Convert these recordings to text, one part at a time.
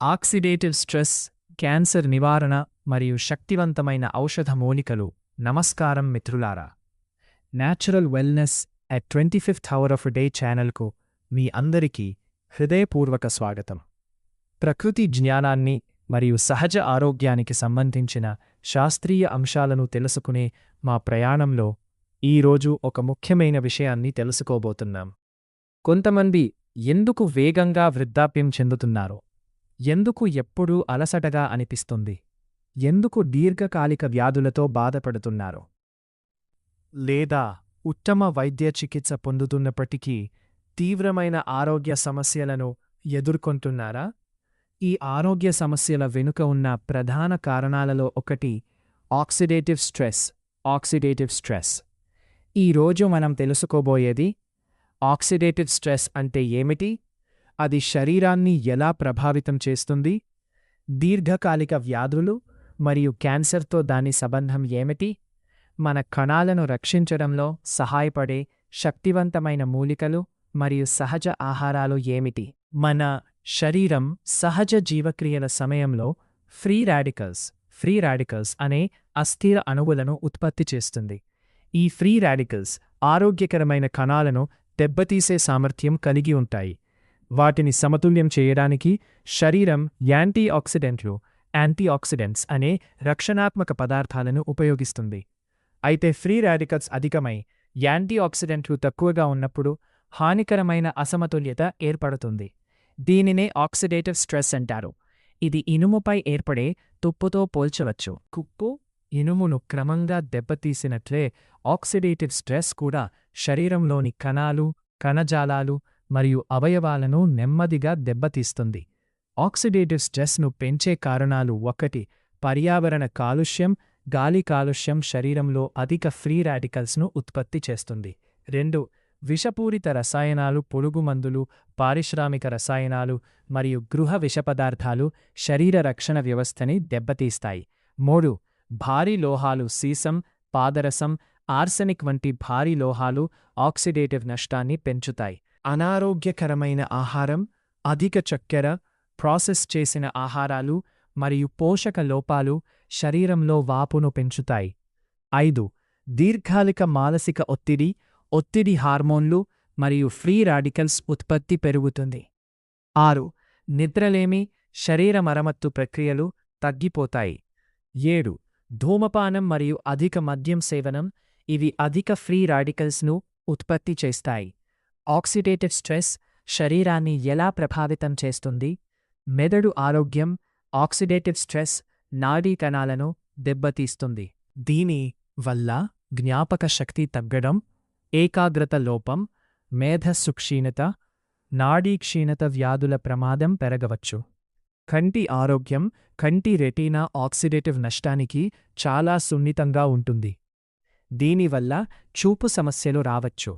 Oxidative stress, cancer నివారణ మరియు శక్తివంతమైన ఔషధ మూలికలు. నమస్కారం మిత్రులారా. Natural wellness at 25th hour of day ఛానల్కు మీ అందరికీ హృదయపూర్వక స్వాగతం. ప్రకృతి జ్ఞానాన్ని మరియు సహజ ఆరోగ్యానికి సంబంధించిన శాస్త్రీయ అంశాలను తెలుసుకునే మా ప్రయాణంలో ఈరోజు ఒక ముఖ్యమైన విషయాన్ని తెలుసుకోబోతున్నాం. కొంతమంది ఎందుకు వేగంగా వృద్ధాప్యం చెందుతున్నారో, ఎందుకు ఎప్పుడూ అలసటగా అనిపిస్తుంది, ఎందుకు దీర్ఘకాలిక వ్యాధులతో బాధపడుతున్నారో, లేదా ఉత్తమ వైద్య చికిత్స పొందుతున్నప్పటికీ తీవ్రమైన ఆరోగ్య సమస్యలను ఎదుర్కొంటున్నారా? ఈ ఆరోగ్య సమస్యల వెనుక ఉన్న ప్రధాన కారణాలలో ఒకటి ఆక్సిడేటివ్ స్ట్రెస్. ఈరోజు మనం తెలుసుకోబోయేది ఆక్సిడేటివ్ స్ట్రెస్ అంటే ఏమిటి, అది శరీరాన్ని ఎలా ప్రభావితం చేస్తుంది, దీర్ఘకాలిక వ్యాధులు మరియు క్యాన్సర్తో దాని సంబంధం ఏమిటి, మన కణాలను రక్షించడంలో సహాయపడే శక్తివంతమైన మూలికలు మరియు సహజ ఆహారాలు ఏమిటి. మన శరీరం సహజ జీవక్రియల సమయంలో ఫ్రీ రాడికల్స్ అనే అస్థిర అణువులను ఉత్పత్తి చేస్తుంది. ఈ ఫ్రీ రాడికల్స్ ఆరోగ్యకరమైన కణాలను దెబ్బతీసే సామర్థ్యం కలిగి ఉంటాయి. వాటిని సమతుల్యం చేయడానికి శరీరం యాంటీఆక్సిడెంట్స్ అనే రక్షణాత్మక పదార్థాలను ఉపయోగిస్తుంది. అయితే ఫ్రీ రాడికల్స్ అధికమై యాంటీఆక్సిడెంట్లు తక్కువగా ఉన్నప్పుడు హానికరమైన అసమతుల్యత ఏర్పడుతుంది. దీనినే ఆక్సిడేటివ్ స్ట్రెస్ అంటారు. ఇది ఇనుముపై ఏర్పడే తుప్పుతో పోల్చవచ్చు. కుప్పు ఇనుమును క్రమంగా దెబ్బతీసినట్లే ఆక్సిడేటివ్ స్ట్రెస్ కూడా శరీరంలోని కణాలు, కణజాలాలు మరియు అవయవాలను నెమ్మదిగా దెబ్బతీస్తుంది. ఆక్సిడేటివ్ స్ట్రెస్ను పెంచే కారణాలు: 1. పర్యావరణ కాలుష్యం. గాలి కాలుష్యం శరీరంలో అధిక ఫ్రీ రాడికల్స్ను ఉత్పత్తి చేస్తుంది. 2. విషపూరిత రసాయనాలు, పురుగుమందులు, పారిశ్రామిక రసాయనాలు మరియు గృహ విషపదార్థాలు శరీర రక్షణ వ్యవస్థని దెబ్బతీస్తాయి. 3. భారీ లోహాలు, సీసం, పాదరసం, ఆర్సెనిక్ వంటి భారీ లోహాలు ఆక్సిడేటివ్ నష్టాన్ని పెంచుతాయి. అనారోగ్యకరమైన ఆహారం, అధిక చక్కెర, ప్రాసెస్ చేసిన ఆహారాలు మరియు పోషక లోపాలు శరీరంలో వాపును పెంచుతాయి. 5. దీర్ఘకాలిక మానసిక ఒత్తిడి హార్మోన్లు మరియు ఫ్రీ రాడికల్స్ ఉత్పత్తి పెరుగుతుంది. 6. నిద్రలేమి, శరీర మరమ్మత్తు ప్రక్రియలు తగ్గిపోతాయి. 7. ధూమపానం మరియు అధిక మద్యం సేవనం, ఇవి అధిక ఫ్రీ రాడికల్స్ను ఉత్పత్తి చేస్తాయి. ఆక్సిడేటివ్ స్ట్రెస్ శరీరాన్ని ఎలా ప్రభావితం చేస్తుంది? మెదడు ఆరోగ్యం. ఆక్సిడేటివ్ స్ట్రెస్ నాడీ కణాలను దెబ్బతీస్తుంది. దీని వల్ల జ్ఞాపక శక్తి తగ్గడం, ఏకాగ్రత లోపం, మేధస్సు క్షీణత, నాడీ క్షీణత వ్యాధుల ప్రమాదం పెరగవచ్చు. కంటి ఆరోగ్యం. కంటి రెటీనా ఆక్సిడేటివ్ నష్టానికి చాలా సున్నితంగా ఉంటుంది. దీనివల్ల చూపు సమస్యలు రావచ్చు.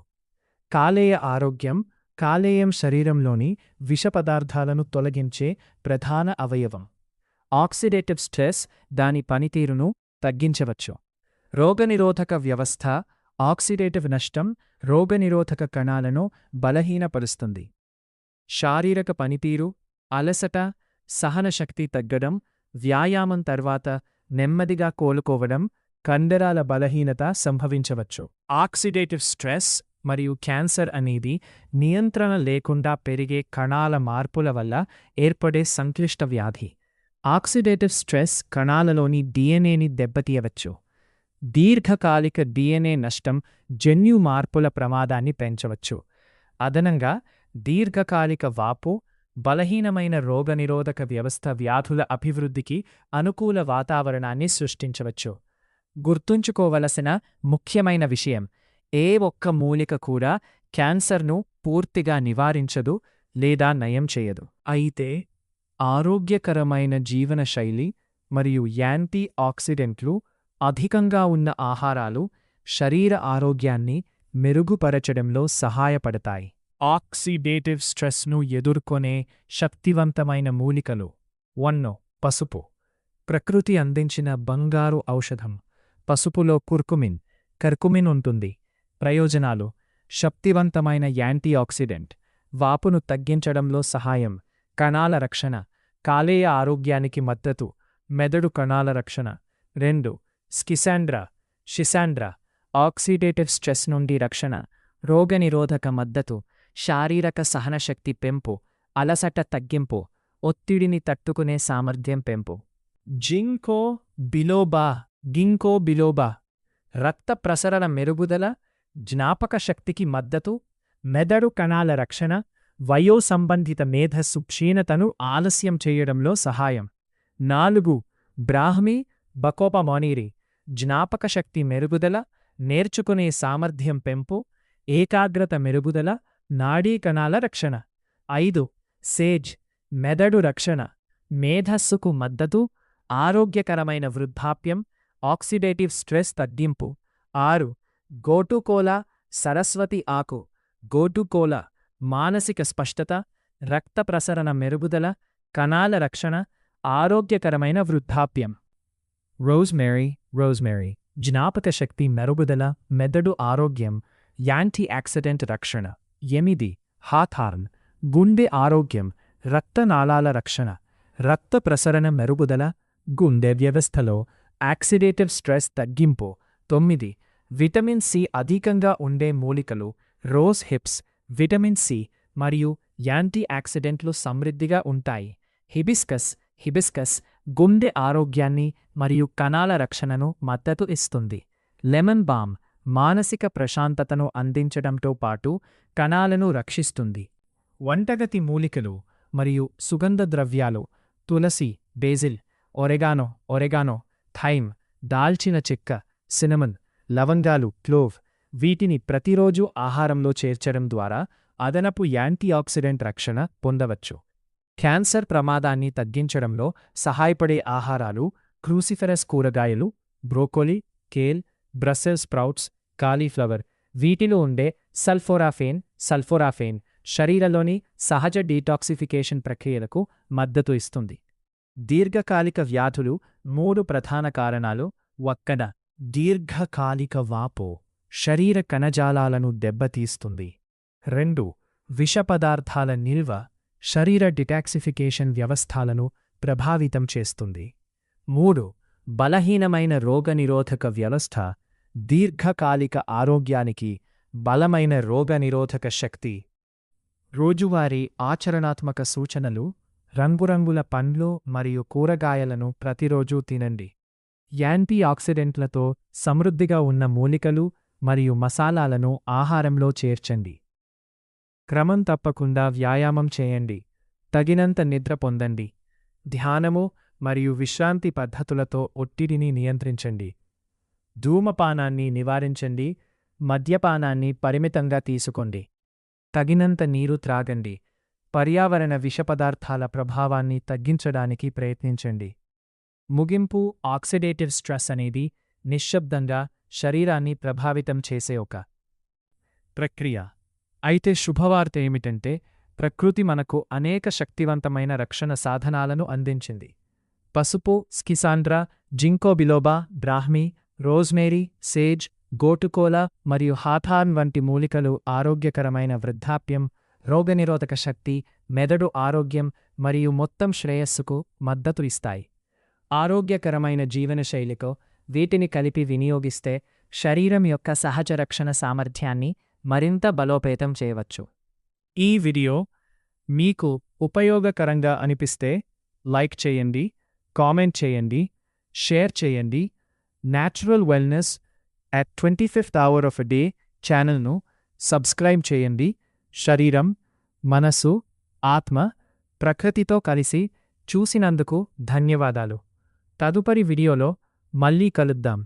కాలేయ ఆరోగ్యం. కాలేయం శరీరంలోని విషపదార్థాలను తొలగించే ప్రధాన అవయవం. ఆక్సిడేటివ్ స్ట్రెస్ దాని పనితీరును తగ్గించవచ్చు. రోగనిరోధక వ్యవస్థ. ఆక్సిడేటివ్ నష్టం రోగనిరోధక కణాలను బలహీనపరుస్తుంది. శారీరక పనితీరు. అలసట, సహనశక్తి తగ్గడం, వ్యాయామం తర్వాత నెమ్మదిగా కోలుకోవడం, కండరాల బలహీనత సంభవించవచ్చు. ఆక్సిడేటివ్ స్ట్రెస్ మరియు క్యాన్సర్ అనేది నియంత్రణ లేకుండా పెరిగే కణాల మార్పుల వల్ల ఏర్పడే సంక్లిష్ట వ్యాధి. ఆక్సిడేటివ్ స్ట్రెస్ కణాలలోని డిఎన్ఏని దెబ్బతీయవచ్చు. దీర్ఘకాలిక డిఎన్ఏ నష్టం జన్యు మార్పుల ప్రమాదాన్ని పెంచవచ్చు. అదనంగా దీర్ఘకాలిక వాపు, బలహీనమైన రోగనిరోధక వ్యవస్థ వ్యాధుల అభివృద్ధికి అనుకూల వాతావరణాన్ని సృష్టించవచ్చు. గుర్తుంచుకోవలసిన ముఖ్యమైన విషయం: ఏ ఒక్క మూలిక కూడా క్యాన్సర్ను పూర్తిగా నివారించదు లేదా నయం చేయదు. అయితే ఆరోగ్యకరమైన జీవనశైలి మరియు యాంటీ ఆక్సిడెంట్లు అధికంగా ఉన్న ఆహారాలు శరీర ఆరోగ్యాన్ని మెరుగుపరచడంలో సహాయపడతాయి. ఆక్సిడేటివ్ స్ట్రెస్ను ఎదుర్కొనే శక్తివంతమైన మూలికలు. 1. పసుపు. ప్రకృతి అందించిన బంగారు ఔషధం. పసుపులో కర్కుమిన్ ఉంటుంది. ప్రయోజనాలు: శక్తివంతమైన యాంటీఆక్సిడెంట్, వాపును తగ్గించడంలో సహాయం, కణాల రక్షణ, కాలేయ ఆరోగ్యానికి మద్దతు, మెదడు కణాల రక్షణ. 2. షిసాండ్రా ఆక్సిడేటివ్ స్ట్రెస్ నుండి రక్షణ, రోగనిరోధక మద్దతు, శారీరక సహనశక్తి పెంపు, అలసట తగ్గింపు, ఒత్తిడిని తట్టుకునే సామర్థ్యం పెంపు. గింకో బిలోబా రక్త ప్రసరణ మెరుగుదల, జ్ఞాపక శక్తికి మద్దతు, మెదడు కణాల రక్షణ, వయో సంబంధిత మేధస్సు క్షీణతను ఆలస్యం చేయడంలో సహాయం. 4. బ్రాహ్మీ బకోపమోనీరి జ్ఞాపక శక్తి మెరుగుదల, నేర్చుకునే సామర్థ్యం పెంపు, ఏకాగ్రత మెరుగుదల, నాడీ కణాల రక్షణ. 5. సేజ్ మెదడు రక్షణ, మేధస్సుకు మద్దతు, ఆరోగ్యకరమైన వృద్ధాప్యం, ఆక్సిడేటివ్ స్ట్రెస్ తగ్గింపు. 6. గోటుకోలా సరస్వతి ఆకు గోటుకోలా మానసిక స్పష్టత, రక్త ప్రసరణ మెరుగుదల, కణాల రక్షణ, ఆరోగ్యకరమైన వృద్ధాప్యం. రోజ్మేరీ జ్ఞాపక శక్తి మెరుగుదల, మెదడు ఆరోగ్యం, యాంటీ ఆక్సిడెంట్ రక్షణ. 8. హాథార్న్ గుండె ఆరోగ్యం, రక్తనాళాల రక్షణ, రక్త ప్రసరణ మెరుగుదల, గుండె వ్యవస్థలో ఆక్సిడేటివ్ స్ట్రెస్ తగ్గింపు. 9. విటమిన్ సి అధికంగా ఉండే మూలికలు, రోజ్ హిప్స్ విటమిన్ సి మరియు యాంటీ ఆక్సిడెంట్లు సమృద్ధిగా ఉంటాయి. హిబిస్కస్ గుండె ఆరోగ్యాన్ని మరియు కణాల రక్షణను మద్దతు ఇస్తుంది. లెమన్ బామ్ మానసిక ప్రశాంతతను అందించడంతో పాటు కణాలను రక్షిస్తుంది. వంటగతి మూలికలు మరియు సుగంధ ద్రవ్యాలు, తులసి, బేజిల్, ఒరెగానో, థైమ్, దాల్చిన చెక్క, సినమన్, లవంగాలు, క్లోవ్ వీటిని ప్రతిరోజు ఆహారంలో చేర్చడం ద్వారా అదనపు యాంటీఆక్సిడెంట్ రక్షణ పొందవచ్చు. క్యాన్సర్ ప్రమాదాన్ని తగ్గించడంలో సహాయపడే ఆహారాలు క్రూసిఫెరస్ కూరగాయలు, broccoli, kale, Brussels sprouts, cauliflower. వీటిలో ఉండే సల్ఫోరాఫేన్ శరీరంలోని సహజ డీటాక్సిఫికేషన్ ప్రక్రియలకు మద్దతు ఇస్తుంది. దీర్ఘకాలిక వ్యాధులు 3 ప్రధాన కారణాలు. ఒక్కన దీర్ఘకాలిక వాపు శరీర కణజాలాలను దెబ్బతీస్తుంది. 2. విష పదార్థాల నిల్వ శరీర డిటాక్సిఫికేషన్ వ్యవస్థలను ప్రభావితం చేస్తుంది. 3. బలహీనమైన రోగనిరోధక వ్యవస్థ దీర్ఘకాలిక ఆరోగ్యానికి బలమైన రోగనిరోధక శక్తి. రోజువారీ ఆచరణాత్మక సూచనలు: రంగురంగుల పండ్లు మరియు కూరగాయలను ప్రతిరోజూ తినండి. యాంటీ ఆక్సిడెంట్లతో సమృద్ధిగా ఉన్న మూలికలు మరియు మసాలాలను ఆహారంలో చేర్చండి. క్రమం తప్పకుండా వ్యాయామం చేయండి. తగినంత నిద్ర పొందండి. ధ్యానము మరియు విశ్రాంతి పద్ధతులతో ఒత్తిడిని నియంత్రించండి. ధూమపానాన్ని నివారించండి. మద్యపానాన్ని పరిమితంగా తీసుకోండి. తగినంత నీరు త్రాగండి. పర్యావరణ విషపదార్థాల ప్రభావాన్ని తగ్గించడానికి ప్రయత్నించండి. ముగింపు: ఆక్సిడేటివ్ స్ట్రెస్ అనేది నిశ్శబ్దంగా శరీరాన్ని ప్రభావితం చేసే ఒక ప్రక్రియ. అయితే శుభవార్త ఏమిటంటే ప్రకృతి మనకు అనేక శక్తివంతమైన రక్షణ సాధనాలను అందించింది. పసుపు, స్కిసాండ్రా, జింకో బిలోబా, బ్రాహ్మీ, రోజ్మేరీ, సేజ్, గోటుకోలా మరియు హాథార్న్ వంటి మూలికలు ఆరోగ్యకరమైన వృద్ధాప్యం, రోగనిరోధక శక్తి, మెదడు ఆరోగ్యం మరియు మొత్తం శ్రేయస్సుకు మద్దతు ఇస్తాయి. ఆరోగ్యకరమైన జీవనశైలితో వీటిని కలిపి వినియోగిస్తే శరీరం యొక్క సహజ రక్షణ సామర్థ్యాన్ని మరింత బలోపేతం చేయవచ్చు. ఈ వీడియో మీకు ఉపయోగకరంగా అనిపిస్తే లైక్ చేయండి, కామెంట్ చేయండి, షేర్ చేయండి. Natural wellness at 25th hour of a day ఛానల్ను సబ్స్క్రైబ్ చేయండి. శరీరం, మనసు, ఆత్మ, ప్రకృతితో కలిసి చూసినందుకు ధన్యవాదాలు. తదుపరి వీడియోలో మళ్ళీ కలుద్దాం.